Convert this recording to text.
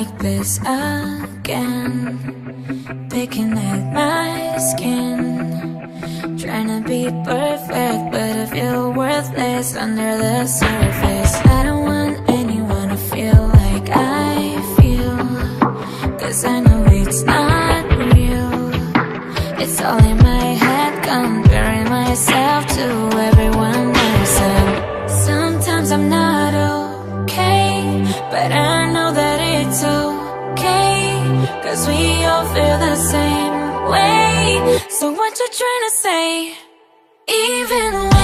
like this again, picking at my skin, trying to be perfect, but I feel worthless under the surface. I don't want anyone to feel like I feel, 'cause I know it's not real. It's all in my head, comparing myself to everyone else. And sometimes I'm not okay, but I know that it's okay, 'cause we all feel the same way. So what you trying to say? Even